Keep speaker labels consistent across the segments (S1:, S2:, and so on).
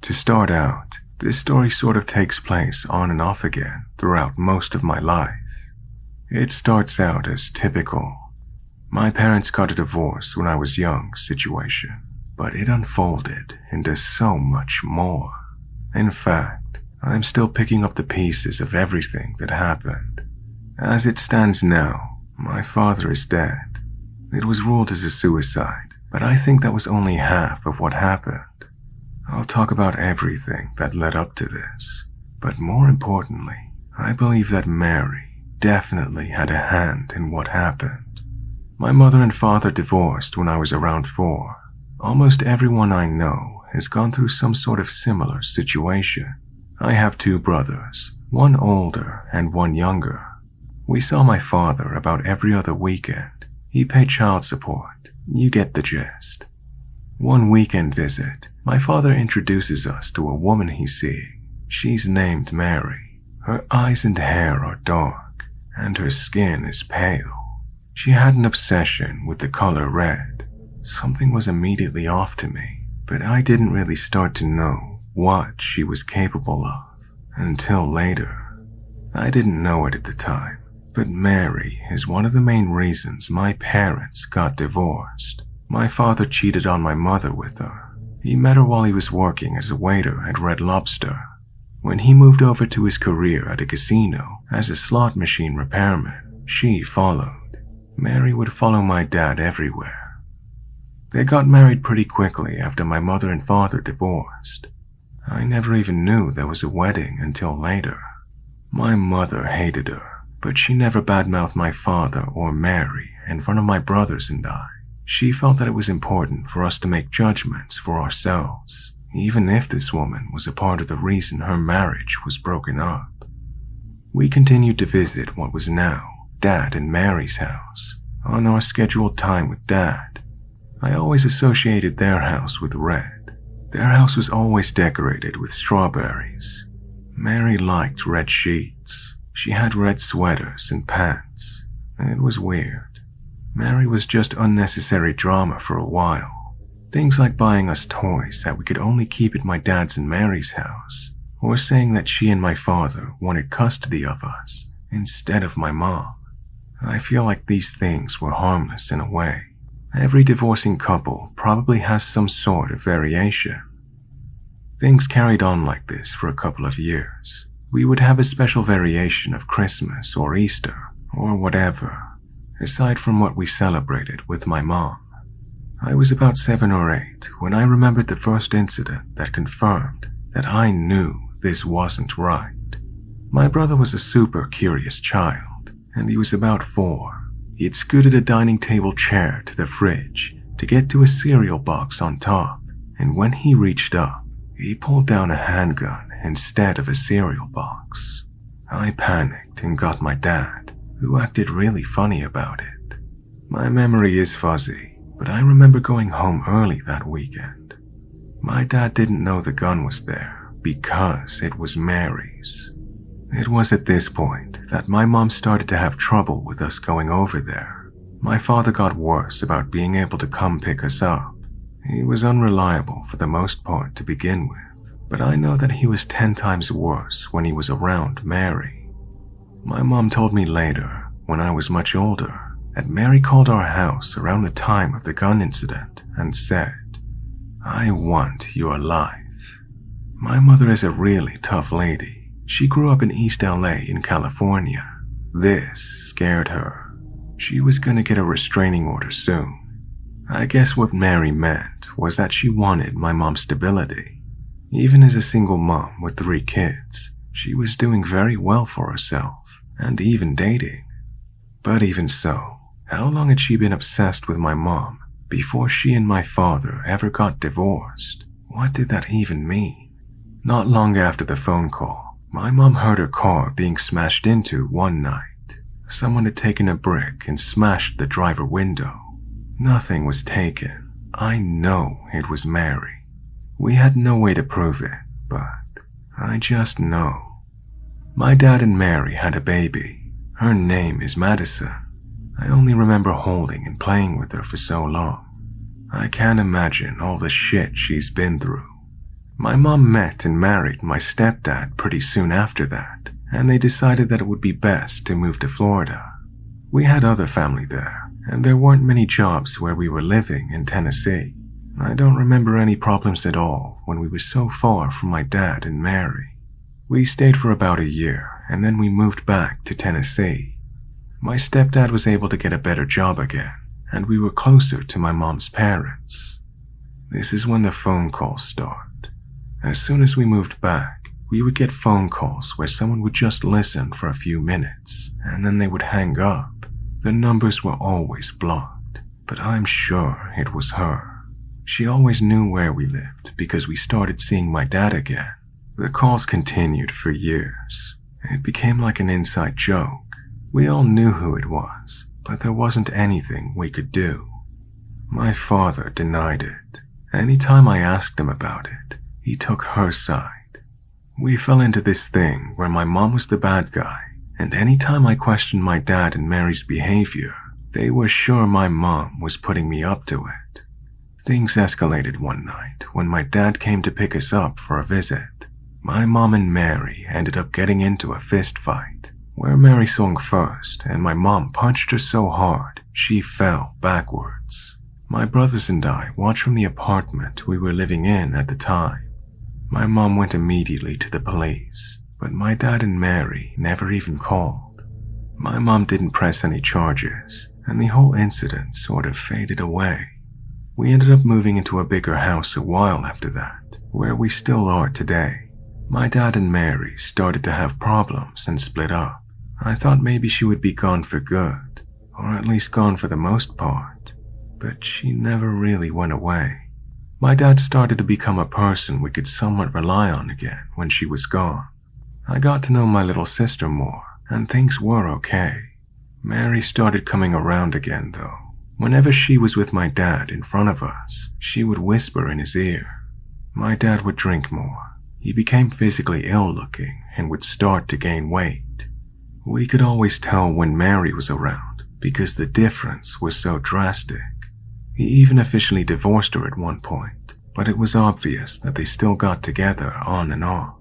S1: To start out, this story sort of takes place on and off again throughout most of my life. It starts out as typical "my parents got a divorce when I was young" situation, but it unfolded into so much more. In fact, I'm still picking up the pieces of everything that happened. As it stands now, my father is dead. It was ruled as a suicide, but I think that was only half of what happened. I'll talk about everything that led up to this, but more importantly, I believe that Mary definitely had a hand in what happened. My mother and father divorced when I was around 4. Almost everyone I know has gone through some sort of similar situation. I have 2 brothers, one older and one younger. We saw my father about every other weekend. He paid child support. You get the gist. One weekend visit, my father introduces us to a woman he's seeing. She's named Mary. Her eyes and hair are dark, and her skin is pale. She had an obsession with the color red. Something was immediately off to me, but I didn't really start to know what she was capable of until later. I didn't know it at the time, but Mary is one of the main reasons my parents got divorced. My father cheated on my mother with her. He met her while he was working as a waiter at Red Lobster. When he moved over to his career at a casino as a slot machine repairman, she followed. Mary would follow my dad everywhere. They got married pretty quickly after my mother and father divorced. I never even knew there was a wedding until later. My mother hated her, but she never badmouthed my father or Mary in front of my brothers and I. She felt that it was important for us to make judgments for ourselves, even if this woman was a part of the reason her marriage was broken up. We continued to visit what was now Dad and Mary's house. On our scheduled time with Dad, I always associated their house with red. Their house was always decorated with strawberries. Mary liked red sheets. She had red sweaters and pants. It was weird. Mary was just unnecessary drama for a while. Things like buying us toys that we could only keep at my dad's and Mary's house, or saying that she and my father wanted custody of us instead of my mom. I feel like these things were harmless in a way. Every divorcing couple probably has some sort of variation. Things carried on like this for a couple of years. We would have a special variation of Christmas or Easter or whatever, aside from what we celebrated with my mom. I was about 7 or 8 when I remembered the first incident that confirmed that I knew this wasn't right. My brother was a super curious child, and he was about 4. He'd scooted a dining table chair to the fridge to get to a cereal box on top, and when he reached up, he pulled down a handgun instead of a cereal box. I panicked and got my dad, who acted really funny about it. My memory is fuzzy, but I remember going home early that weekend. My dad didn't know the gun was there because it was Mary's. It was at this point that my mom started to have trouble with us going over there. My father got worse about being able to come pick us up. He was unreliable for the most part to begin with, but I know that he was 10 times worse when he was around Mary. My mom told me later, when I was much older, that Mary called our house around the time of the gun incident and said, "I want your life." My mother is a really tough lady. She grew up in East LA in California. This scared her. She was gonna get a restraining order soon. I guess what Mary meant was that she wanted my mom's stability. Even as a single mom with 3 kids, she was doing very well for herself, and even dating. But even so, how long had she been obsessed with my mom before she and my father ever got divorced? What did that even mean? Not long after the phone call, my mom heard her car being smashed into one night. Someone had taken a brick and smashed the driver window. Nothing was taken. I know it was Mary. We had no way to prove it, but I just know. My dad and Mary had a baby. Her name is Madison. I only remember holding and playing with her for so long. I can't imagine all the shit she's been through. My mom met and married my stepdad pretty soon after that, and they decided that it would be best to move to Florida. We had other family there, and there weren't many jobs where we were living in Tennessee. I don't remember any problems at all when we were so far from my dad and Mary. We stayed for about a year, and then we moved back to Tennessee. My stepdad was able to get a better job again, and we were closer to my mom's parents. This is when the phone calls start. As soon as we moved back, we would get phone calls where someone would just listen for a few minutes, and then they would hang up. The numbers were always blocked, but I'm sure it was her. She always knew where we lived because we started seeing my dad again. The calls continued for years. It became like an inside joke. We all knew who it was, but there wasn't anything we could do. My father denied it. Anytime I asked him about it, he took her side. We fell into this thing where my mom was the bad guy, and anytime I questioned my dad and Mary's behavior, they were sure my mom was putting me up to it. Things escalated one night when my dad came to pick us up for a visit. My mom and Mary ended up getting into a fist fight, where Mary swung first and my mom punched her so hard she fell backwards. My brothers and I watched from the apartment we were living in at the time. My mom went immediately to the police, but my dad and Mary never even called. My mom didn't press any charges, and the whole incident sort of faded away. We ended up moving into a bigger house a while after that, where we still are today. My dad and Mary started to have problems and split up. I thought maybe she would be gone for good, or at least gone for the most part, but she never really went away. My dad started to become a person we could somewhat rely on again when she was gone. I got to know my little sister more, and things were okay. Mary started coming around again though. Whenever she was with my dad in front of us, she would whisper in his ear. My dad would drink more. He became physically ill-looking and would start to gain weight. We could always tell when Mary was around because the difference was so drastic. He even officially divorced her at one point, but it was obvious that they still got together on and off.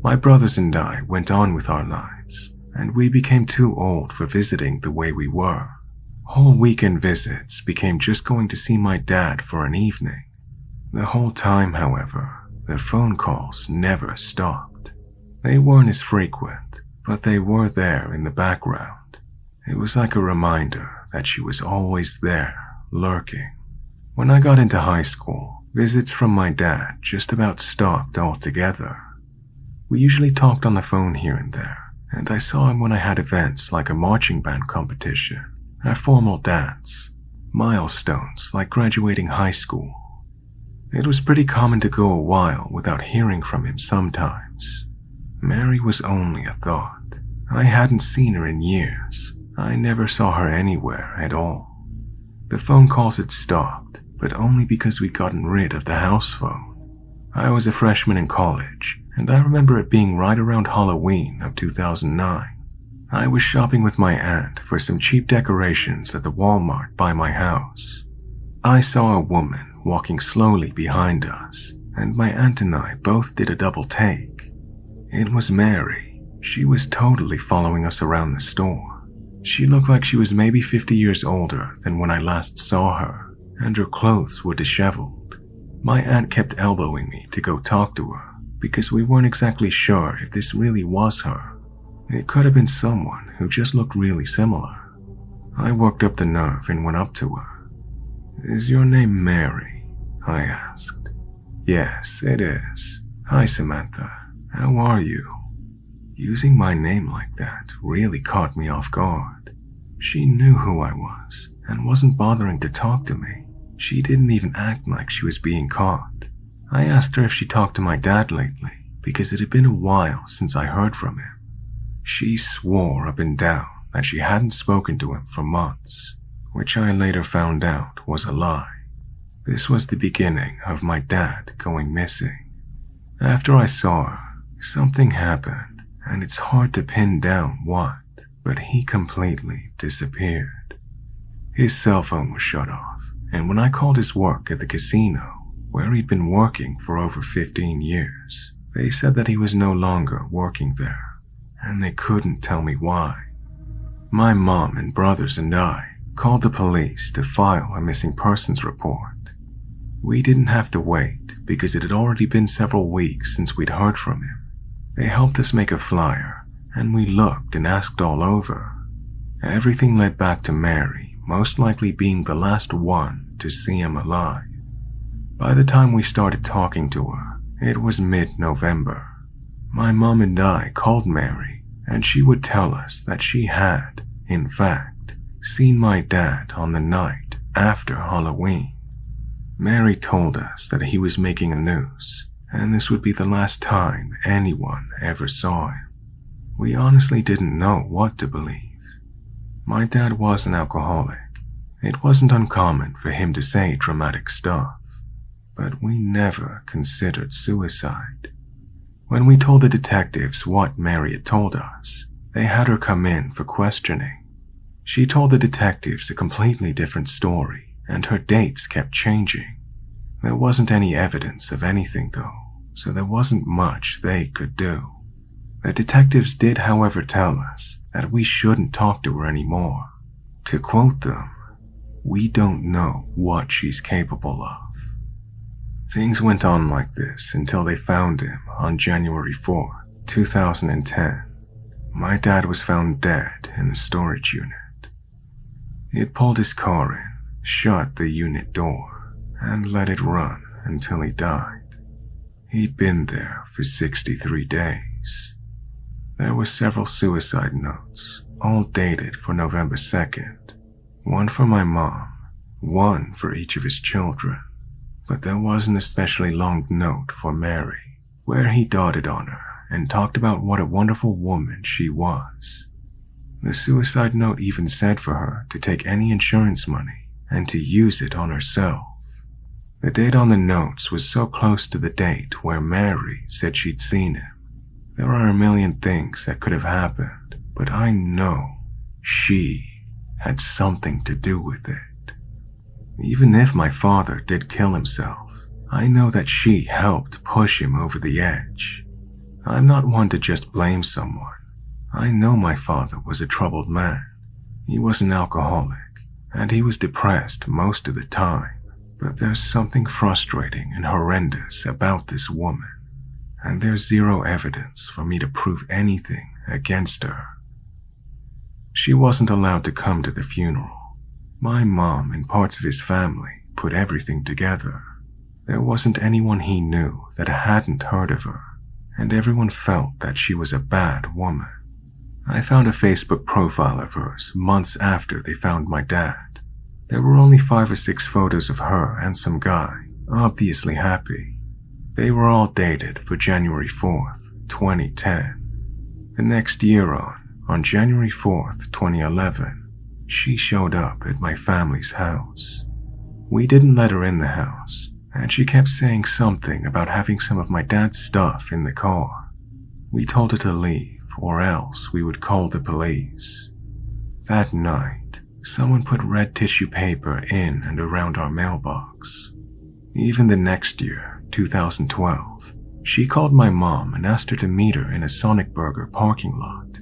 S1: My brothers and I went on with our lives, and we became too old for visiting the way we were. Whole weekend visits became just going to see my dad for an evening. The whole time, however, the phone calls never stopped. They weren't as frequent, but they were there in the background. It was like a reminder that she was always there, lurking. When I got into high school, visits from my dad just about stopped altogether. We usually talked on the phone here and there, and I saw him when I had events like a marching band competition, a formal dance, milestones like graduating high school. It was pretty common to go a while without hearing from him sometimes. Mary was only a thought. I hadn't seen her in years. I never saw her anywhere at all. The phone calls had stopped, but only because we'd gotten rid of the house phone. I was a freshman in college, and I remember it being right around Halloween of 2009. I was shopping with my aunt for some cheap decorations at the Walmart by my house. I saw a woman walking slowly behind us, and my aunt and I both did a double take. It was Mary. She was totally following us around the store. She looked like she was maybe 50 years older than when I last saw her, and her clothes were disheveled. My aunt kept elbowing me to go talk to her, because we weren't exactly sure if this really was her. It could have been someone who just looked really similar. I worked up the nerve and went up to her. "Is your name Mary?" I asked. "Yes, it is. Hi, Samantha. How are you?" Using my name like that really caught me off guard. She knew who I was and wasn't bothering to talk to me. She didn't even act like she was being caught. I asked her if she talked to my dad lately because it had been a while since I heard from him. She swore up and down that she hadn't spoken to him for months, which I later found out was a lie. This was the beginning of my dad going missing. After I saw her, something happened, and it's hard to pin down what, but he completely disappeared. His cell phone was shut off, and when I called his work at the casino, where he'd been working for over 15 years. They said that he was no longer working there, and they couldn't tell me why. My mom and brothers and I called the police to file a missing persons report. We didn't have to wait because it had already been several weeks since we'd heard from him. They helped us make a flyer, and we looked and asked all over. Everything led back to Mary, most likely being the last one to see him alive. By the time we started talking to her, it was mid-November. My mom and I called Mary, and she would tell us that she had, in fact, seen my dad on the night after Halloween. Mary told us that he was making a noose, and this would be the last time anyone ever saw him. We honestly didn't know what to believe. My dad was an alcoholic. It wasn't uncommon for him to say dramatic stuff, but we never considered suicide. When we told the detectives what Mary had told us, they had her come in for questioning. She told the detectives a completely different story, and her dates kept changing. There wasn't any evidence of anything though, so there wasn't much they could do. The detectives did, however, tell us that we shouldn't talk to her anymore. To quote them, "We don't know what she's capable of." Things went on like this until they found him on January 4th, 2010. My dad was found dead in a storage unit. He had pulled his car in, shut the unit door, and let it run until he died. He'd been there for 63 days. There were several suicide notes, all dated for November 2nd. One for my mom, one for each of his children. But there was an especially long note for Mary, where he dotted on her and talked about what a wonderful woman she was. The suicide note even said for her to take any insurance money and to use it on herself. The date on the notes was so close to the date where Mary said she'd seen him. There are a million things that could have happened, but I know she had something to do with it. Even if my father did kill himself, I know that she helped push him over the edge. I'm not one to just blame someone. I know my father was a troubled man. He was an alcoholic, and he was depressed most of the time. But there's something frustrating and horrendous about this woman, and there's zero evidence for me to prove anything against her. She wasn't allowed to come to the funeral. My mom and parts of his family put everything together. There wasn't anyone he knew that hadn't heard of her, and everyone felt that she was a bad woman. I found a Facebook profile of hers months after they found my dad. There were only 5 or 6 photos of her and some guy, obviously happy. They were all dated for January 4th, 2010. The next year on January 4th, 2011, she showed up at my family's house. We didn't let her in the house, and she kept saying something about having some of my dad's stuff in the car. We told her to leave, or else we would call the police. That night, someone put red tissue paper in and around our mailbox. Even the next year, 2012, she called my mom and asked her to meet her in a Sonic Burger parking lot.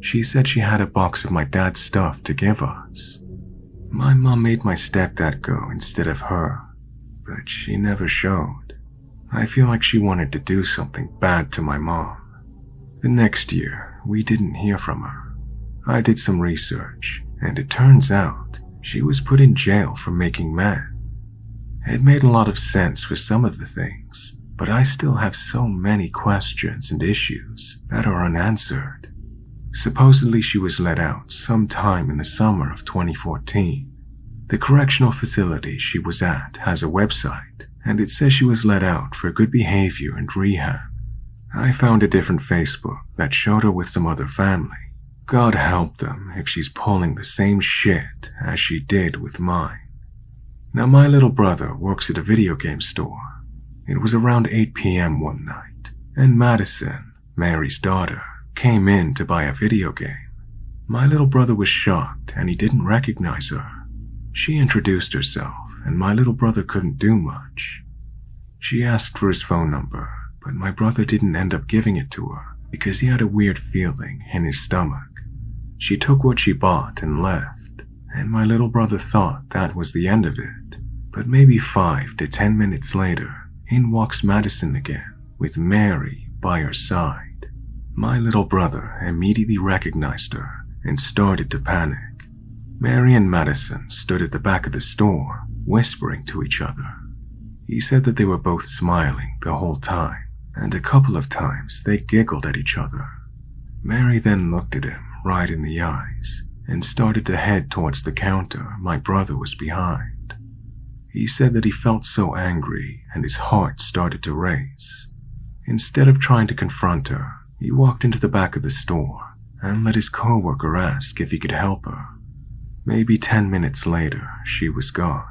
S1: She said she had a box of my dad's stuff to give us. My mom made my stepdad go instead of her, but she never showed. I feel like she wanted to do something bad to my mom. The next year, we didn't hear from her. I did some research, and it turns out she was put in jail for making meth. It made a lot of sense for some of the things, but I still have so many questions and issues that are unanswered. Supposedly she was let out sometime in the summer of 2014. The correctional facility she was at has a website, and it says she was let out for good behavior and rehab. I found a different Facebook that showed her with some other family. God help them if she's pulling the same shit as she did with mine. Now my little brother works at a video game store. It was around 8 p.m. one night, and Madison, Mary's daughter, came in to buy a video game. My little brother was shocked and he didn't recognize her. She introduced herself and my little brother couldn't do much. She asked for his phone number, but my brother didn't end up giving it to her because he had a weird feeling in his stomach. She took what she bought and left, and my little brother thought that was the end of it. But maybe 5 to 10 minutes later, in walks Madison again, with Mary by her side. My little brother immediately recognized her and started to panic. Mary and Madison stood at the back of the store, whispering to each other. He said that they were both smiling the whole time, and a couple of times they giggled at each other. Mary then looked at him right in the eyes and started to head towards the counter my brother was behind. He said that he felt so angry and his heart started to race. Instead of trying to confront her, he walked into the back of the store and let his coworker ask if he could help her. Maybe 10 minutes later, she was gone.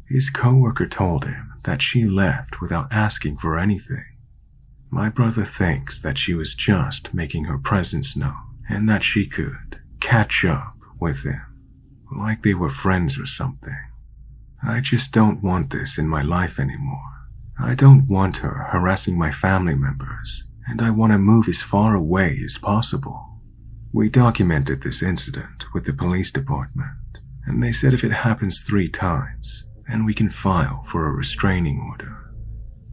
S1: His coworker told him that she left without asking for anything. My brother thinks that she was just making her presence known and that she could catch up with him, like they were friends or something. I just don't want this in my life anymore. I don't want her harassing my family members, and I want to move as far away as possible. We documented this incident with the police department, and they said if it happens 3 times, then we can file for a restraining order.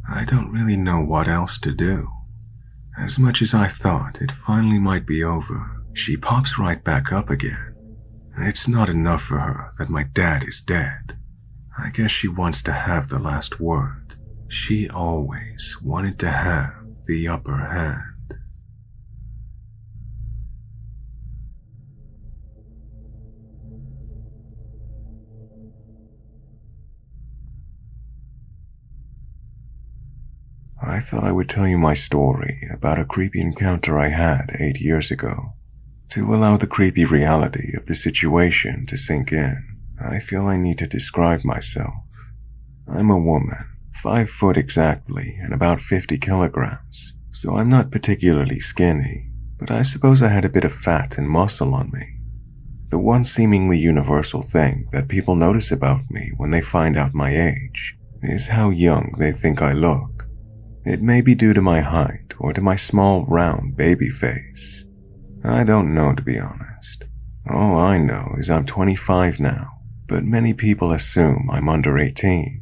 S1: I don't really know what else to do. As much as I thought it finally might be over, she pops right back up again. It's not enough for her that my dad is dead. I guess she wants to have the last word. She always wanted to have the upper hand. I thought I would tell you my story about a creepy encounter I had 8 years ago. To allow the creepy reality of the situation to sink in, I feel I need to describe myself. I'm a woman, 5 foot exactly and about 50 kilograms, so I'm not particularly skinny, but I suppose I had a bit of fat and muscle on me. The one seemingly universal thing that people notice about me when they find out my age is how young they think I look. It may be due to my height or to my small, round baby face. I don't know, to be honest. All I know is I'm 25 now, but many people assume I'm under 18.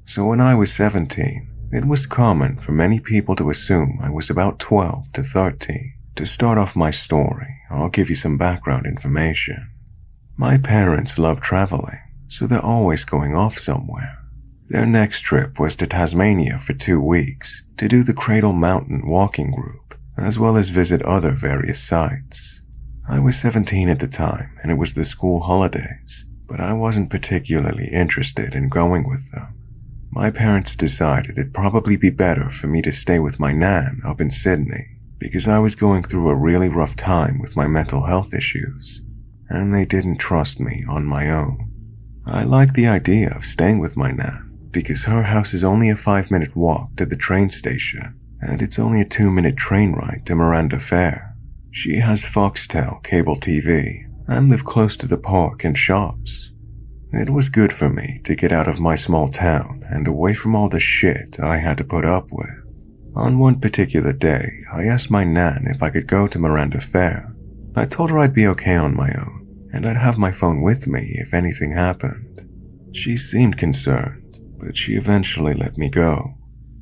S1: So when I was 17, it was common for many people to assume I was about 12 to 13. To start off my story, I'll give you some background information. My parents love traveling, so they're always going off somewhere. Their next trip was to Tasmania for 2 weeks to do the Cradle Mountain walking group, as well as visit other various sites. I was 17 at the time, and it was the school holidays, but I wasn't particularly interested in going with them. My parents decided it'd probably be better for me to stay with my nan up in Sydney, because I was going through a really rough time with my mental health issues, and they didn't trust me on my own. I liked the idea of staying with my nan, because her house is only a 5-minute walk to the train station, and it's only a 2-minute train ride to Miranda Fair. She has Foxtel cable TV and lived close to the park and shops. It was good for me to get out of my small town and away from all the shit I had to put up with. On one particular day, I asked my nan if I could go to Miranda Fair. I told her I'd be okay on my own, and I'd have my phone with me if anything happened. She seemed concerned, but she eventually let me go.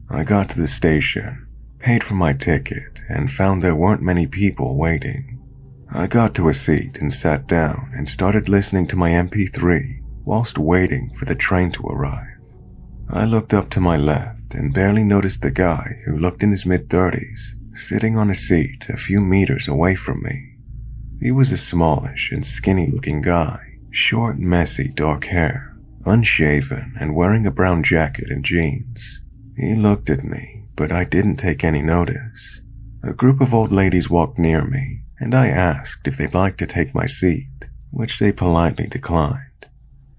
S1: I got to the station, paid for my ticket, and found there weren't many people waiting. I got to a seat and sat down and started listening to my MP3 whilst waiting for the train to arrive. I looked up to my left and barely noticed the guy who looked in his mid-30s sitting on a seat a few meters away from me. He was a smallish and skinny-looking guy, short, messy, dark hair, unshaven and wearing a brown jacket and jeans. He looked at me, but I didn't take any notice. A group of old ladies walked near me, and I asked if they'd like to take my seat, which they politely declined.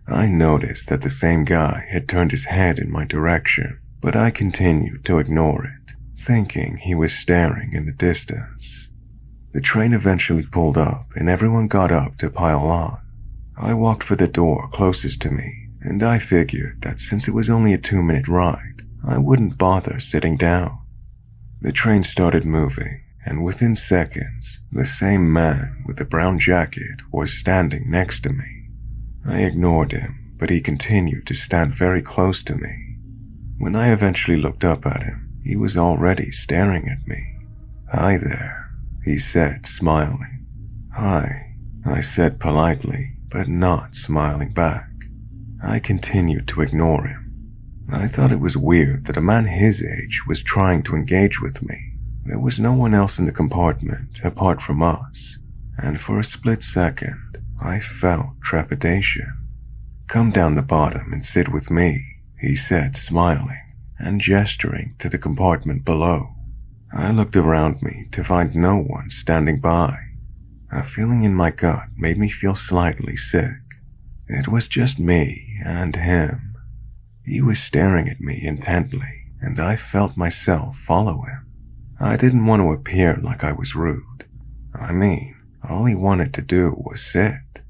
S1: I noticed that the same guy had turned his head in my direction, but I continued to ignore it, thinking he was staring in the distance. The train eventually pulled up, and everyone got up to pile on. I walked for the door closest to me, and I figured that since it was only a 2-minute ride, I wouldn't bother sitting down. The train started moving, and within seconds, the same man with the brown jacket was standing next to me. I ignored him, but he continued to stand very close to me. When I eventually looked up at him, he was already staring at me. "Hi there," he said, smiling. "Hi," I said politely, but not smiling back. I continued to ignore him. I thought it was weird that a man his age was trying to engage with me. There was no one else in the compartment apart from us, and for a split second, I felt trepidation. "Come down the bottom and sit with me," he said, smiling and gesturing to the compartment below. I looked around me to find no one standing by. A feeling in my gut made me feel slightly sick. It was just me and him. He was staring at me intently, and I felt myself follow him. I didn't want to appear like I was rude. I mean, all he wanted to do was sit.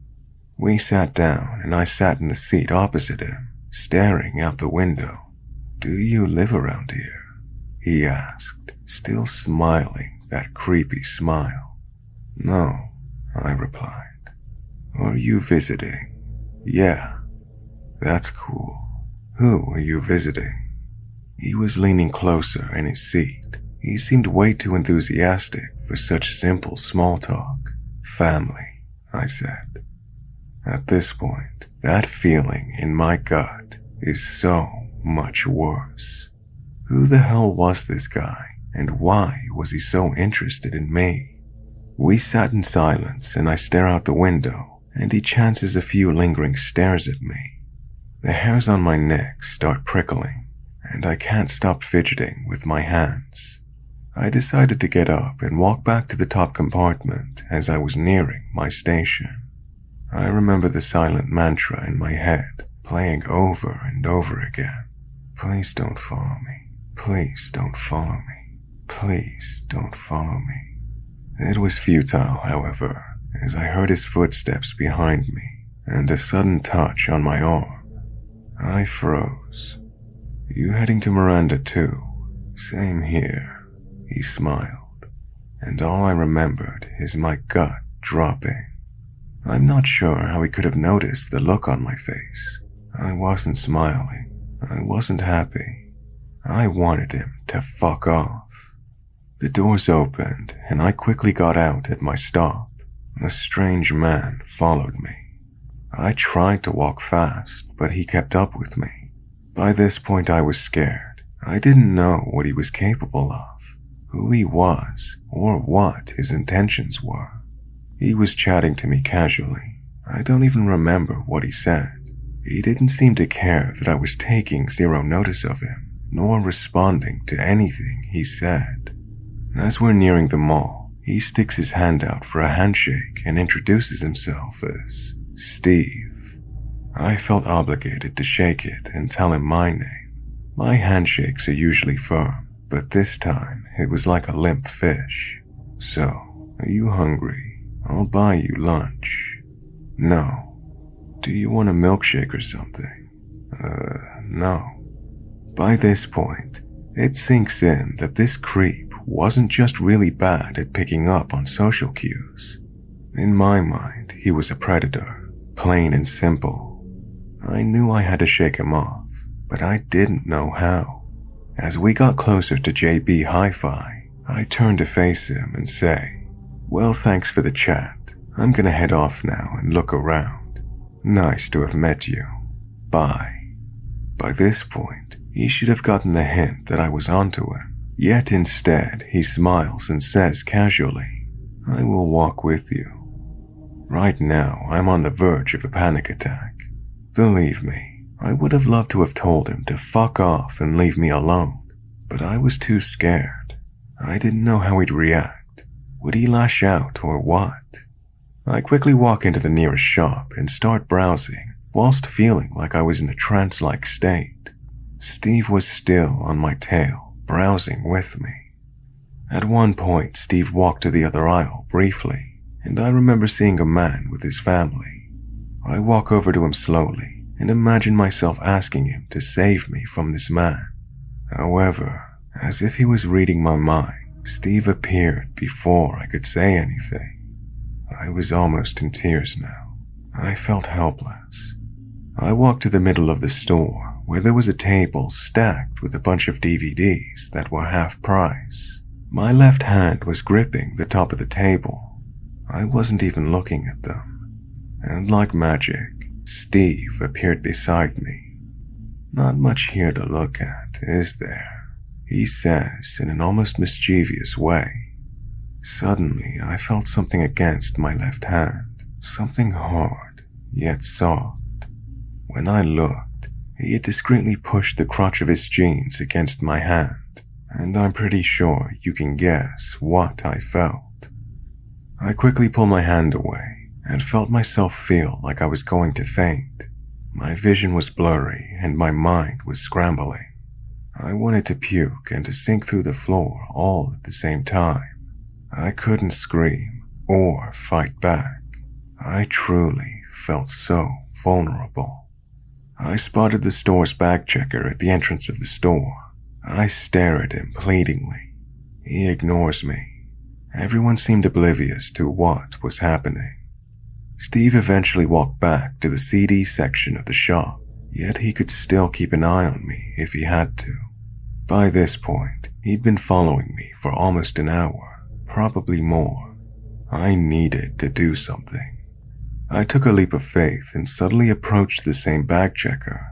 S1: We sat down, and I sat in the seat opposite him, staring out the window. "Do you live around here?" he asked, still smiling that creepy smile. "No," I replied. "Are you visiting?" "Yeah." "That's cool. Who are you visiting?" He was leaning closer in his seat. He seemed way too enthusiastic for such simple small talk. "Family," I said. At this point, that feeling in my gut is so much worse. Who the hell was this guy, and why was he so interested in me? We sat in silence, and I stare out the window, and he chances a few lingering stares at me. The hairs on my neck start prickling, and I can't stop fidgeting with my hands. I decided to get up and walk back to the top compartment as I was nearing my station. I remember the silent mantra in my head, playing over and over again. "Please don't follow me. Please don't follow me. Please don't follow me." It was futile, however, as I heard his footsteps behind me and a sudden touch on my arm. I froze. "You heading to Miranda too?" "Same here," he smiled, and all I remembered is my gut dropping. I'm not sure how he could have noticed the look on my face. I wasn't smiling. I wasn't happy. I wanted him to fuck off. The doors opened, and I quickly got out at my stop. A strange man followed me. I tried to walk fast, but he kept up with me. By this point I was scared. I didn't know what he was capable of, who he was, or what his intentions were. He was chatting to me casually. I don't even remember what he said. He didn't seem to care that I was taking zero notice of him, nor responding to anything he said. As we're nearing the mall, he sticks his hand out for a handshake and introduces himself as Steve. I felt obligated to shake it and tell him my name. My handshakes are usually firm, but this time it was like a limp fish. "So, are you hungry? I'll buy you lunch." "No." "Do you want a milkshake or something?" No. By this point, it sinks in that this creep wasn't just really bad at picking up on social cues. In my mind, he was a predator, plain and simple. I knew I had to shake him off, but I didn't know how. As we got closer to JB Hi-Fi, I turned to face him and say, "Well, thanks for the chat. I'm gonna head off now and look around. Nice to have met you. Bye." By this point, he should have gotten the hint that I was onto him. Yet instead, he smiles and says casually, "I will walk with you." Right now, I'm on the verge of a panic attack. Believe me, I would have loved to have told him to fuck off and leave me alone, but I was too scared. I didn't know how he'd react. Would he lash out or what? I quickly walk into the nearest shop and start browsing, whilst feeling like I was in a trance-like state. Steve was still on my tail, browsing with me. At one point, Steve walked to the other aisle briefly, and I remember seeing a man with his family. I walk over to him slowly and imagine myself asking him to save me from this man. However, as if he was reading my mind, Steve appeared before I could say anything. I was almost in tears now. I felt helpless. I walked to the middle of the store where there was a table stacked with a bunch of DVDs that were half price. My left hand was gripping the top of the table. I wasn't even looking at them. And like magic, Steve appeared beside me. "Not much here to look at, is there?" he says in an almost mischievous way. Suddenly, I felt something against my left hand, something hard, yet soft. When I looked, he had discreetly pushed the crotch of his jeans against my hand, and I'm pretty sure you can guess what I felt. I quickly pulled my hand away and felt myself feel like I was going to faint. My vision was blurry and my mind was scrambling. I wanted to puke and to sink through the floor all at the same time. I couldn't scream or fight back. I truly felt so vulnerable. I spotted the store's bag checker at the entrance of the store. I stare at him pleadingly. He ignores me. Everyone seemed oblivious to what was happening. Steve eventually walked back to the CD section of the shop, yet he could still keep an eye on me if he had to. By this point, he'd been following me for almost an hour, probably more. I needed to do something. I took a leap of faith and suddenly approached the same bag checker.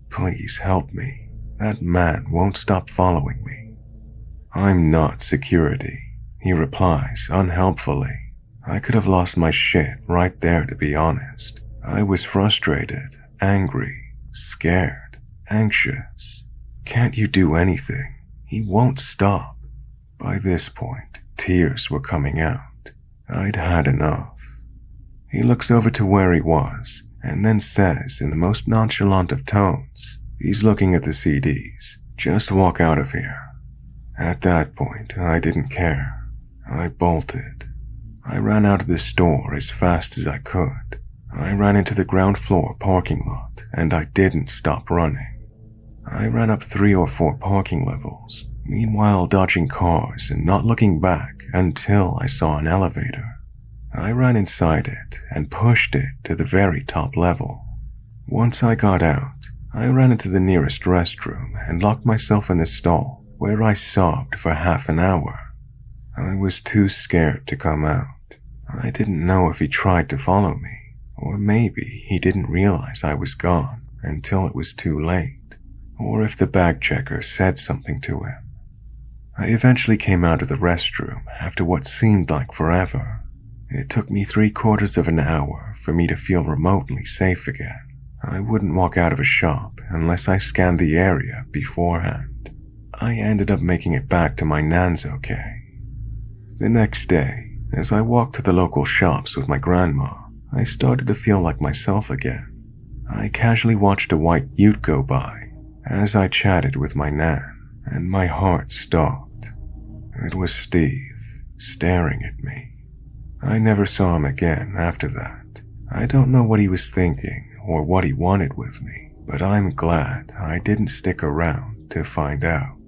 S1: "Please help me. That man won't stop following me." "I'm not security," he replies unhelpfully. I could have lost my shit right there, to be honest. I was frustrated, angry, scared, anxious. "Can't you do anything? He won't stop." By this point, tears were coming out. I'd had enough. He looks over to where he was and then says in the most nonchalant of tones, he's looking at the CDs, "Just walk out of here." At that point, I didn't care. I bolted. I ran out of the store as fast as I could. I ran into the ground floor parking lot and I didn't stop running. I ran up 3 or 4 parking levels, meanwhile dodging cars and not looking back until I saw an elevator. I ran inside it and pushed it to the very top level. Once I got out, I ran into the nearest restroom and locked myself in the stall, where I sobbed for half an hour. I was too scared to come out. I didn't know if he tried to follow me, or maybe he didn't realize I was gone until it was too late, or if the bag checker said something to him. I eventually came out of the restroom after what seemed like forever. It took me 3/4 of an hour for me to feel remotely safe again. I wouldn't walk out of a shop unless I scanned the area beforehand. I ended up making it back to my nan's okay. The next day, as I walked to the local shops with my grandma, I started to feel like myself again. I casually watched a white ute go by as I chatted with my nan, and my heart stopped. It was Steve, staring at me. I never saw him again after that. I don't know what he was thinking or what he wanted with me, but I'm glad I didn't stick around to find out.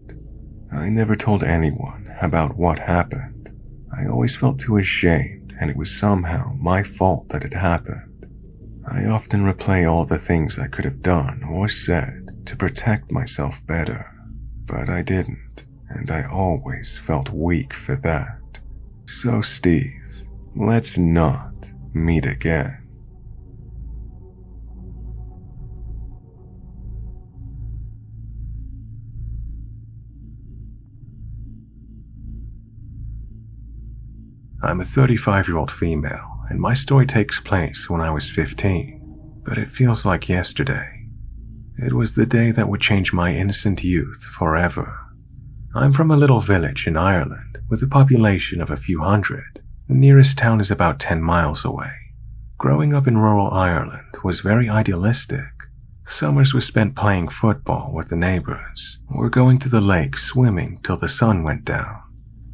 S1: I never told anyone about what happened. I always felt too ashamed, and it was somehow my fault that it happened. I often replay all the things I could have done or said to protect myself better, but I didn't, and I always felt weak for that. So Steve, let's not meet again. I'm a 35-year-old female, and my story takes place when I was 15, but it feels like yesterday. It was the day that would change my innocent youth forever. I'm from a little village in Ireland with a population of a few hundred. The nearest town is about 10 miles away. Growing up in rural Ireland was very idealistic. Summers were spent playing football with the neighbors, or going to the lake swimming till the sun went down.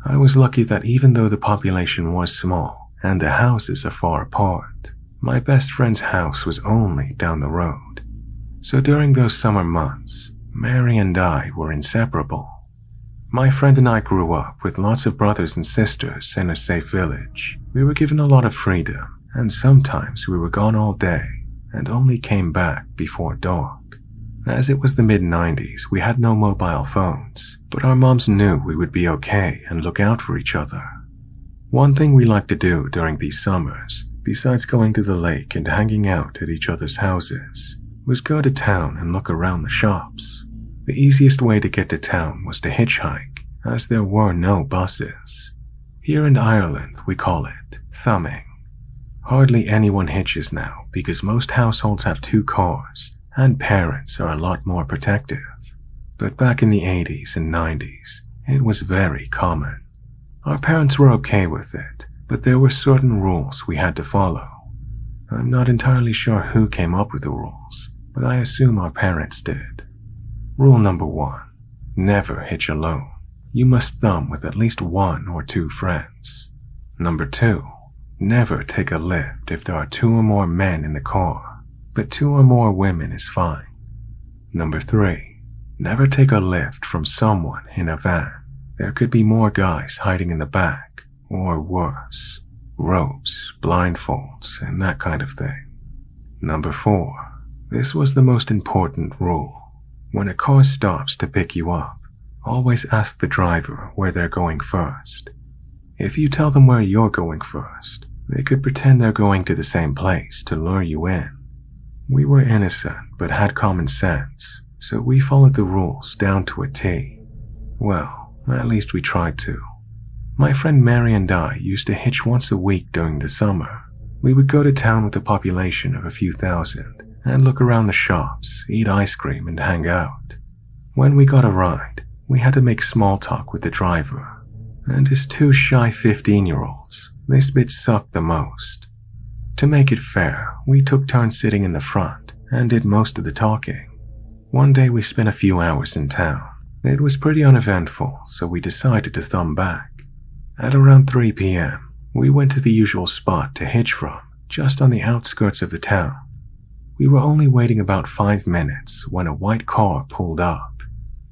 S1: I was lucky that even though the population was small and the houses are far apart, my best friend's house was only down the road. So during those summer months, Mary and I were inseparable. My friend and I grew up with lots of brothers and sisters in a safe village. We were given a lot of freedom, and sometimes we were gone all day and only came back before dark. As it was the mid-90s, we had no mobile phones, but our moms knew we would be okay and look out for each other. One thing we liked to do during these summers, besides going to the lake and hanging out at each other's houses, was go to town and look around the shops. The easiest way to get to town was to hitchhike, as there were no buses. Here in Ireland, we call it thumbing. Hardly anyone hitches now because most households have 2 cars, and parents are a lot more protective. But back in the 80s and 90s, it was very common. Our parents were okay with it, but there were certain rules we had to follow. I'm not entirely sure who came up with the rules, but I assume our parents did. Rule number 1, never hitch alone. You must thumb with at least 1 or 2 friends. Number 2, never take a lift if there are 2 or more men in the car, but 2 or more women is fine. Number 3, never take a lift from someone in a van. There could be more guys hiding in the back, or worse, ropes, blindfolds, and that kind of thing. Number 4, this was the most important rule. When a car stops to pick you up, always ask the driver where they're going first. If you tell them where you're going first, they could pretend they're going to the same place to lure you in. We were innocent but had common sense, so we followed the rules down to a T. Well, at least we tried to. My friend Mary and I used to hitch once a week during the summer. We would go to town with a population of a few thousand and look around the shops, eat ice cream, and hang out. When we got a ride, we had to make small talk with the driver, and as 2 shy 15-year-olds, this bit sucked the most. To make it fair, we took turns sitting in the front and did most of the talking. One day we spent a few hours in town. It was pretty uneventful, so we decided to thumb back. At around 3 p.m., we went to the usual spot to hitch from, just on the outskirts of the town. We were only waiting about 5 minutes when a white car pulled up.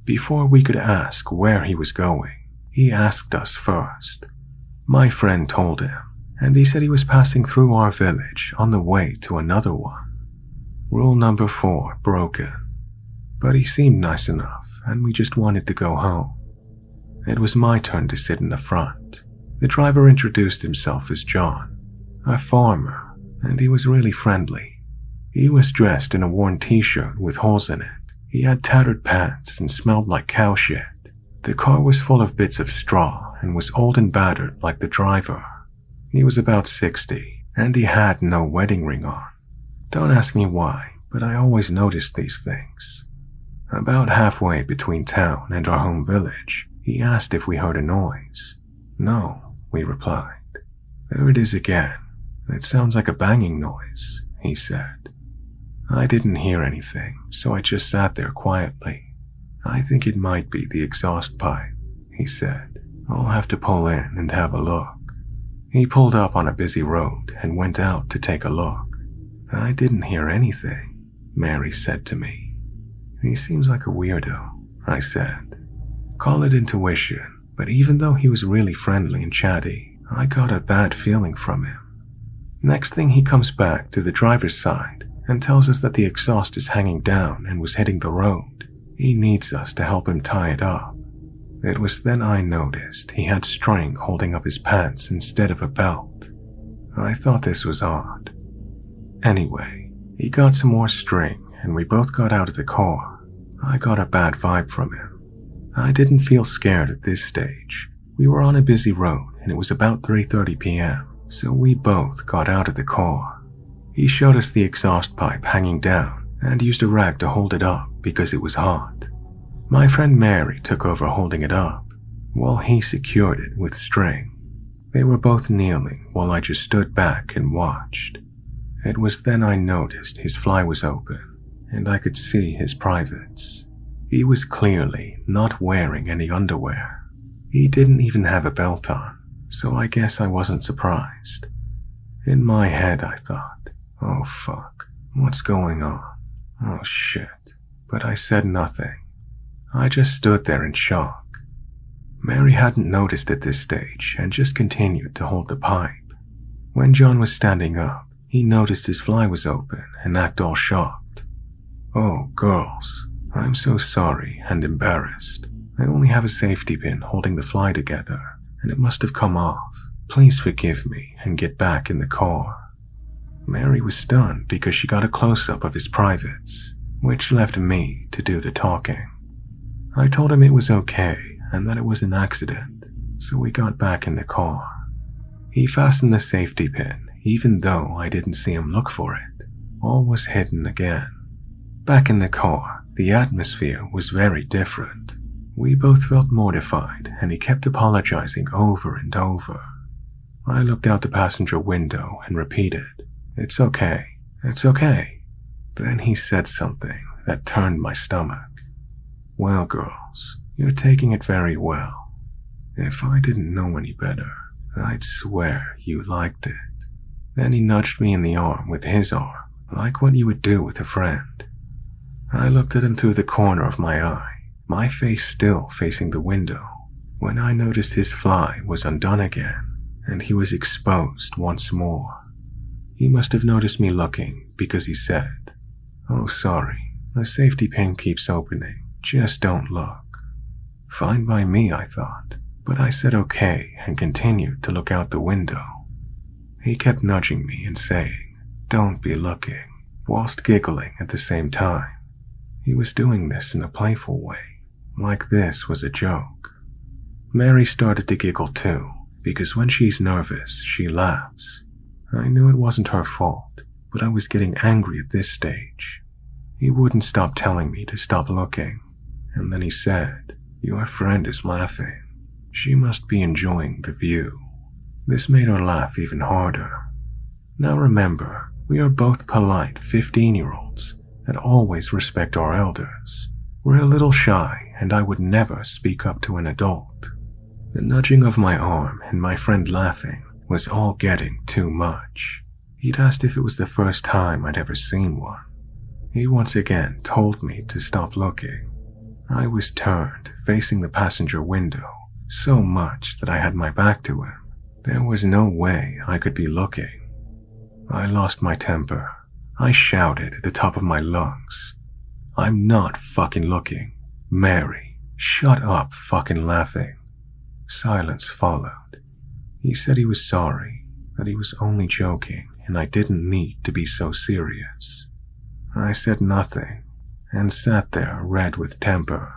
S1: Before we could ask where he was going, he asked us first. My friend told him, and he said he was passing through our village on the way to another one. Rule number 4 broken. But he seemed nice enough, and we just wanted to go home. It was my turn to sit in the front. The driver introduced himself as John, a farmer, and he was really friendly. He was dressed in a worn t-shirt with holes in it. He had tattered pants and smelled like cow shit. The car was full of bits of straw and was old and battered like the driver. He was about 60, and he had no wedding ring on. Don't ask me why, but I always noticed these things. About halfway between town and our home village, he asked if we heard a noise. No, we replied. There it is again. It sounds like a banging noise, he said. I didn't hear anything, so I just sat there quietly. I think it might be the exhaust pipe, he said. I'll have to pull in and have a look. He pulled up on a busy road and went out to take a look. I didn't hear anything, Mary said to me. He seems like a weirdo, I said. Call it intuition, but even though he was really friendly and chatty, I got a bad feeling from him. Next thing he comes back to the driver's side and tells us that the exhaust is hanging down and was hitting the road. He needs us to help him tie it up. It was then I noticed he had string holding up his pants instead of a belt. I thought this was odd. Anyway, he got some more string and we both got out of the car. I got a bad vibe from him. I didn't feel scared at this stage. We were on a busy road and it was about 3:30 p.m., so we both got out of the car. He showed us the exhaust pipe hanging down and used a rag to hold it up because it was hot. My friend Mary took over holding it up, while he secured it with string. They were both kneeling while I just stood back and watched. It was then I noticed his fly was open, and I could see his privates. He was clearly not wearing any underwear. He didn't even have a belt on, so I guess I wasn't surprised. In my head I thought, oh fuck, what's going on? Oh shit. But I said nothing, I just stood there in shock. Mary hadn't noticed at this stage and just continued to hold the pipe. When John was standing up, he noticed his fly was open and acted all shocked. "Oh, girls, I'm so sorry and embarrassed. I only have a safety pin holding the fly together, and it must have come off. Please forgive me and get back in the car." Mary was stunned because she got a close-up of his privates, which left me to do the talking. I told him it was okay and that it was an accident, so we got back in the car. He fastened the safety pin, even though I didn't see him look for it. All was hidden again. Back in the car, the atmosphere was very different. We both felt mortified, and he kept apologizing over and over. I looked out the passenger window and repeated, "It's okay, it's okay." Then he said something that turned my stomach. "Well, girls, you're taking it very well. If I didn't know any better, I'd swear you liked it." Then he nudged me in the arm with his arm, like what you would do with a friend. I looked at him through the corner of my eye, my face still facing the window, when I noticed his fly was undone again, and he was exposed once more. He must have noticed me looking because he said, "Oh, sorry, the safety pin keeps opening, just don't look." Fine by me, I thought, but I said okay and continued to look out the window. He kept nudging me and saying, "Don't be looking," whilst giggling at the same time. He was doing this in a playful way, like this was a joke. Mary started to giggle too, because when she's nervous, she laughs. I knew it wasn't her fault, but I was getting angry at this stage. He wouldn't stop telling me to stop looking, and then he said, "Your friend is laughing. She must be enjoying the view." This made her laugh even harder. Now remember, we are both polite 15-year-olds that always respect our elders. We're a little shy, and I would never speak up to an adult. The nudging of my arm and my friend laughing was all getting too much. He'd asked if it was the first time I'd ever seen one. He once again told me to stop looking. I was turned, facing the passenger window, so much that I had my back to him. There was no way I could be looking. I lost my temper. I shouted at the top of my lungs, "I'm not fucking looking. Mary, shut up fucking laughing." Silence followed. He said he was sorry, that he was only joking, and I didn't need to be so serious. I said nothing, and sat there red with temper.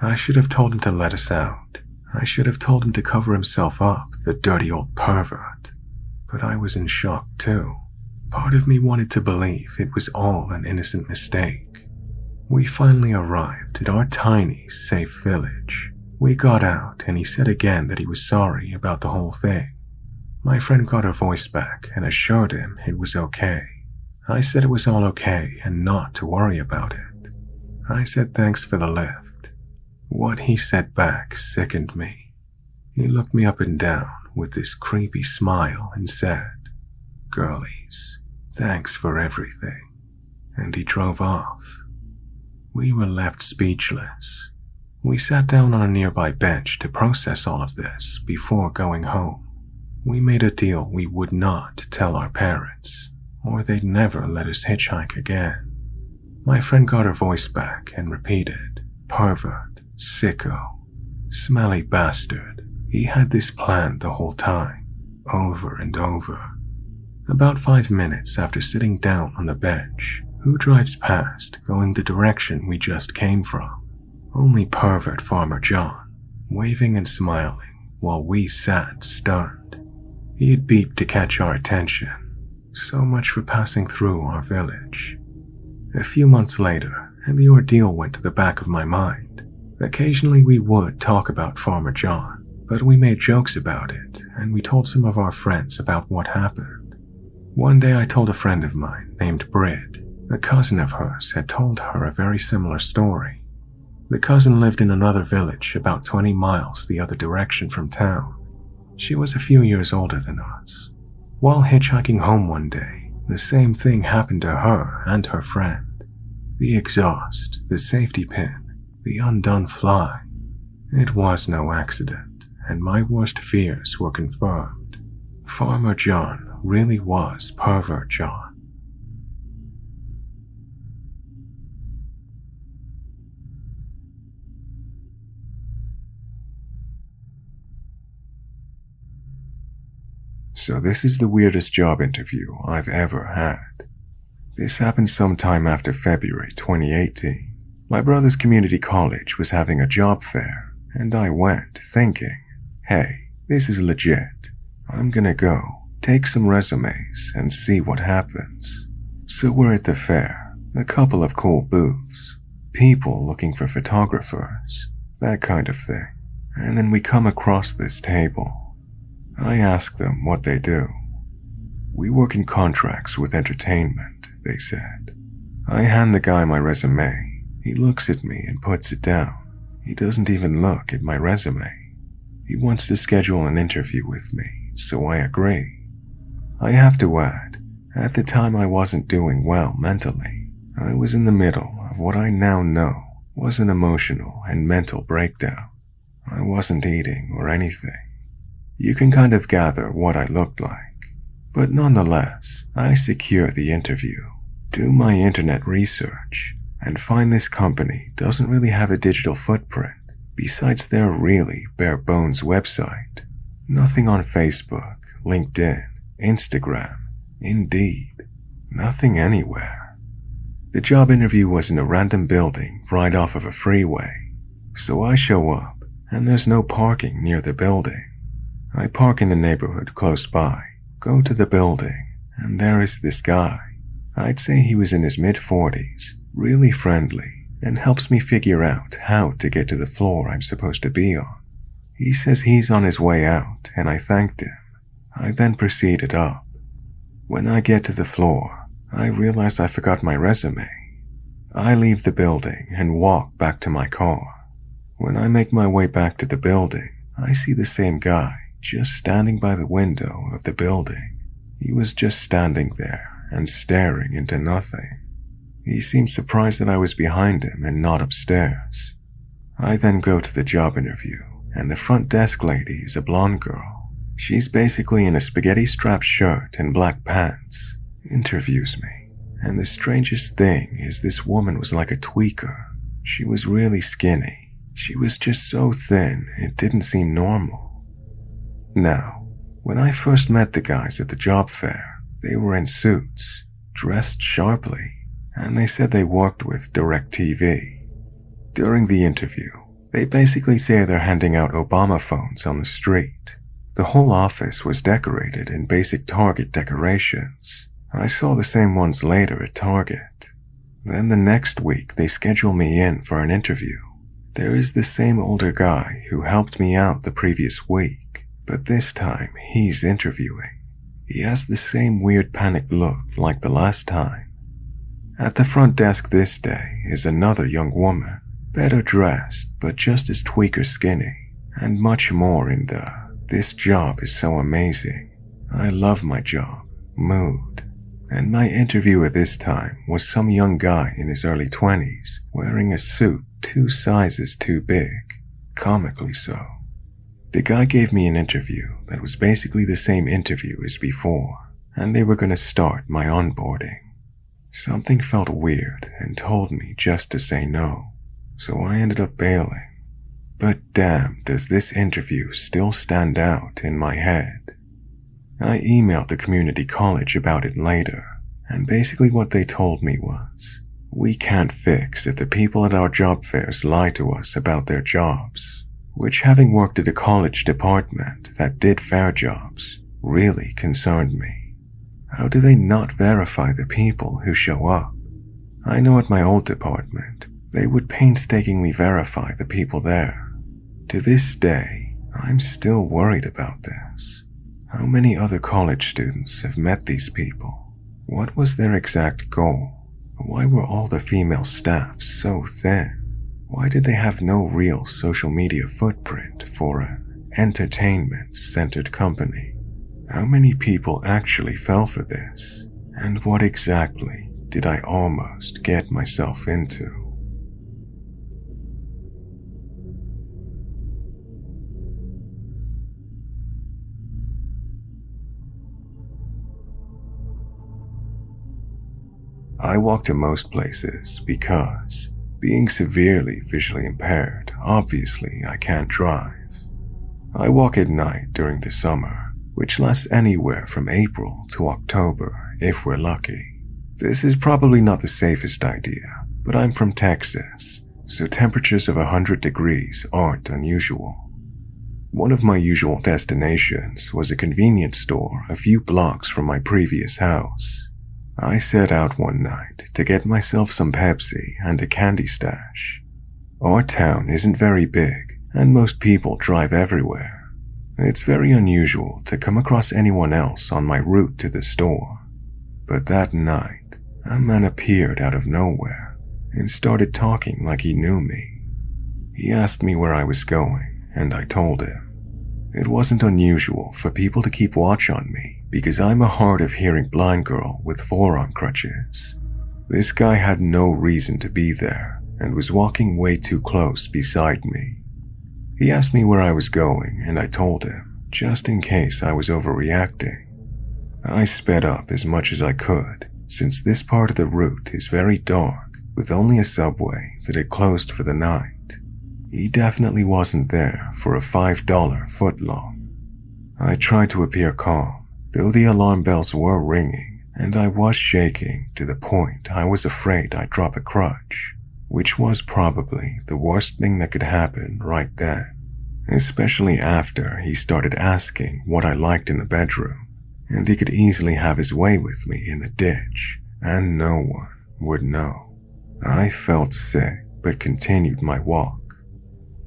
S1: I should have told him to let us out. I should have told him to cover himself up, the dirty old pervert. But I was in shock too. Part of me wanted to believe it was all an innocent mistake. We finally arrived at our tiny, safe village. We got out, and he said again that he was sorry about the whole thing. My friend got her voice back and assured him it was okay. I said it was all okay and not to worry about it. I said thanks for the lift. What he said back sickened me. He looked me up and down with this creepy smile and said, "Girlies, thanks for everything." And he drove off. We were left speechless. We sat down on a nearby bench to process all of this before going home. We made a deal we would not tell our parents, or they'd never let us hitchhike again. My friend got her voice back and repeated, "Pervert, sicko, smelly bastard." He had this planned the whole time, over and over. About 5 minutes after sitting down on the bench, who drives past going the direction we just came from? Only pervert Farmer John, waving and smiling while we sat stunned. He had beeped to catch our attention. So much for passing through our village. A few months later, and the ordeal went to the back of my mind. Occasionally we would talk about Farmer John, but we made jokes about it, and we told some of our friends about what happened. One day I told a friend of mine named Brid. A cousin of hers had told her a very similar story. The cousin lived in another village about 20 miles the other direction from town. She was a few years older than us. While hitchhiking home one day, the same thing happened to her and her friend. The exhaust, the safety pin, the undone fly. It was no accident, and my worst fears were confirmed. Farmer John really was Pervert John. So this is the weirdest job interview I've ever had. This happened sometime after February 2018. My brother's community college was having a job fair, and I went thinking, hey, this is legit. I'm gonna go, take some resumes, and see what happens. So we're at the fair, a couple of cool booths, people looking for photographers, that kind of thing. And then we come across this table. I ask them what they do. We work in contracts with entertainment, they said. I hand the guy my resume. He looks at me and puts it down. He doesn't even look at my resume. He wants to schedule an interview with me, so I agree. I have to add, at the time I wasn't doing well mentally. I was in the middle of what I now know was an emotional and mental breakdown. I wasn't eating or anything. You can kind of gather what I looked like, but nonetheless, I secure the interview, do my internet research, and find this company doesn't really have a digital footprint besides their really bare-bones website. Nothing on Facebook, LinkedIn, Instagram, Indeed, nothing anywhere. The job interview was in a random building right off of a freeway, so I show up, and there's no parking near the building. I park in the neighborhood close by, go to the building, and there is this guy. I'd say he was in his mid-40s, really friendly, and helps me figure out how to get to the floor I'm supposed to be on. He says he's on his way out, and I thanked him. I then proceeded up. When I get to the floor, I realize I forgot my resume. I leave the building and walk back to my car. When I make my way back to the building, I see the same guy just standing by the window of the building. He was just standing there and staring into nothing. He seemed surprised that I was behind him and not upstairs. I then go to the job interview, and the front desk lady is a blonde girl. She's basically in a spaghetti-straped shirt and black pants, interviews me. And the strangest thing is this woman was like a tweaker. She was really skinny. She was just so thin, it didn't seem normal. Now, when I first met the guys at the job fair, they were in suits, dressed sharply, and they said they worked with DirecTV. During the interview, they basically say they're handing out Obama phones on the street. The whole office was decorated in basic Target decorations. I saw the same ones later at Target. Then the next week, they schedule me in for an interview. There is the same older guy who helped me out the previous week. But this time, he's interviewing. He has the same weird panicked look like the last time. At the front desk this day is another young woman, better dressed but just as tweaker skinny, and much more in the "this job is so amazing, I love my job" mood. And my interviewer this time was some young guy in his early 20s wearing a suit 2 sizes too big, comically so. The guy gave me an interview that was basically the same interview as before, and they were going to start my onboarding. Something felt weird and told me just to say no, so I ended up bailing. But damn, does this interview still stand out in my head. I emailed the community college about it later, and basically what they told me was, we can't fix if the people at our job fairs lie to us about their jobs. Which, having worked at a college department that did fair jobs, really concerned me. How do they not verify the people who show up? I know at my old department, they would painstakingly verify the people there. To this day, I'm still worried about this. How many other college students have met these people? What was their exact goal? Why were all the female staff so thin? Why did they have no real social media footprint for an entertainment-centered company? How many people actually fell for this? And what exactly did I almost get myself into? I walk to most places because, being severely visually impaired, obviously I can't drive. I walk at night during the summer, which lasts anywhere from April to October if we're lucky. This is probably not the safest idea, but I'm from Texas, so temperatures of 100 degrees aren't unusual. One of my usual destinations was a convenience store a few blocks from my previous house. I set out one night to get myself some Pepsi and a candy stash. Our town isn't very big, and most people drive everywhere. It's very unusual to come across anyone else on my route to the store. But that night, a man appeared out of nowhere and started talking like he knew me. He asked me where I was going, and I told him. It wasn't unusual for people to keep watch on me because I'm a hard-of-hearing blind girl with forearm crutches. This guy had no reason to be there and was walking way too close beside me. He asked me where I was going, and I told him, just in case I was overreacting. I sped up as much as I could, since this part of the route is very dark, with only a subway that had closed for the night. He definitely wasn't there for a $5 footlong. I tried to appear calm, though the alarm bells were ringing, and I was shaking to the point I was afraid I'd drop a crutch, which was probably the worst thing that could happen right then, especially after he started asking what I liked in the bedroom, and he could easily have his way with me in the ditch, and no one would know. I felt sick, but continued my walk.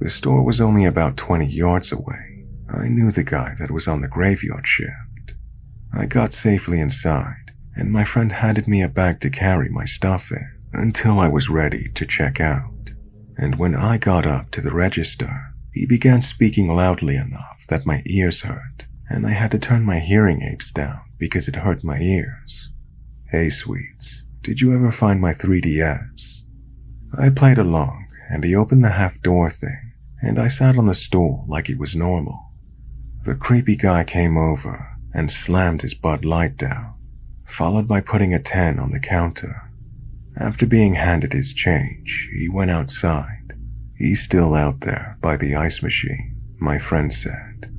S1: The store was only about 20 yards away. I knew the guy that was on the graveyard shift. I got safely inside, and my friend handed me a bag to carry my stuff in until I was ready to check out. And when I got up to the register, he began speaking loudly enough that my ears hurt, and I had to turn my hearing aids down because it hurt my ears. Hey sweets, did you ever find my 3DS? I played along, and he opened the half-door thing, and I sat on the stool like it was normal. The creepy guy came over and slammed his Bud Light down, followed by putting a 10 on the counter. After being handed his change, he went outside. He's still out there by the ice machine, my friend said.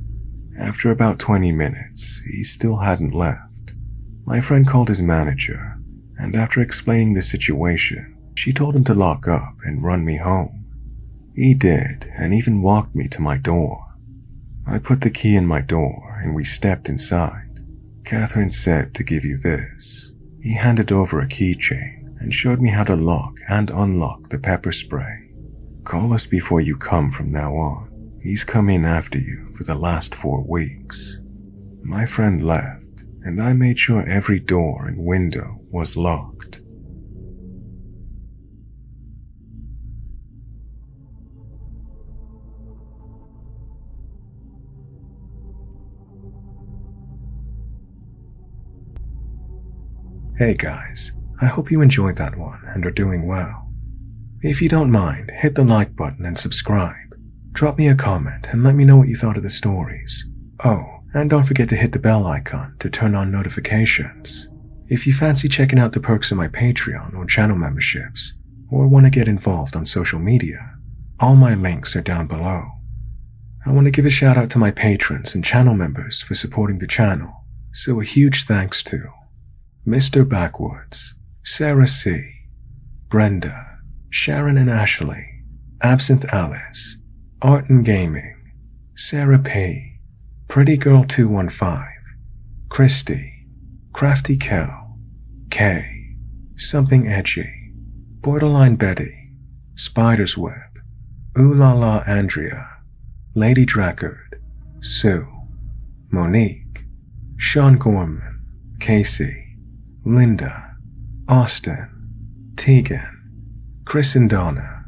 S1: After about 20 minutes, he still hadn't left. My friend called his manager, and after explaining the situation, she told him to lock up and run me home. He did, and even walked me to my door. I put the key in my door, and we stepped inside. Catherine said to give you this. He handed over a keychain and showed me how to lock and unlock the pepper spray. Call us before you come from now on. He's come in after you for the last 4 weeks. My friend left, and I made sure every door and window was locked. Hey guys, I hope you enjoyed that one and are doing well. If you don't mind, hit the like button and subscribe. Drop me a comment and let me know what you thought of the stories. Oh, and don't forget to hit the bell icon to turn on notifications. If you fancy checking out the perks of my Patreon or channel memberships, or want to get involved on social media, all my links are down below. I want to give a shout out to my patrons and channel members for supporting the channel, so a huge thanks to Mr. Backwoods, Sarah C., Brenda, Sharon and Ashley, Absinthe Alice, Art and Gaming, Sarah P., Pretty Girl 215, Christy, Crafty Kel, Kay, Something Edgy, Borderline Betty, Spider's Web, Ooh La La Andrea, Lady Drackard, Sue, Monique, Sean Gorman, Casey, Linda, Austin, Tegan, Chris and Donna,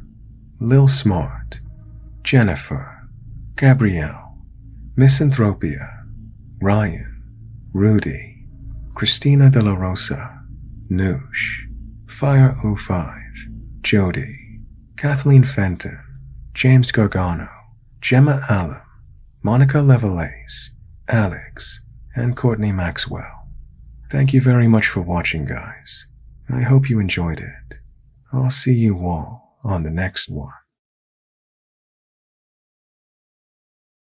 S1: Lil Smart, Jennifer, Gabrielle, Misanthropia, Ryan, Rudy, Christina De La Rosa, Noosh, Fire05, Jody, Kathleen Fenton, James Gargano, Gemma Allen, Monica Levelace, Alex, and Courtney Maxwell. Thank you very much for watching, guys, I hope you enjoyed it. I'll see you all on the next one.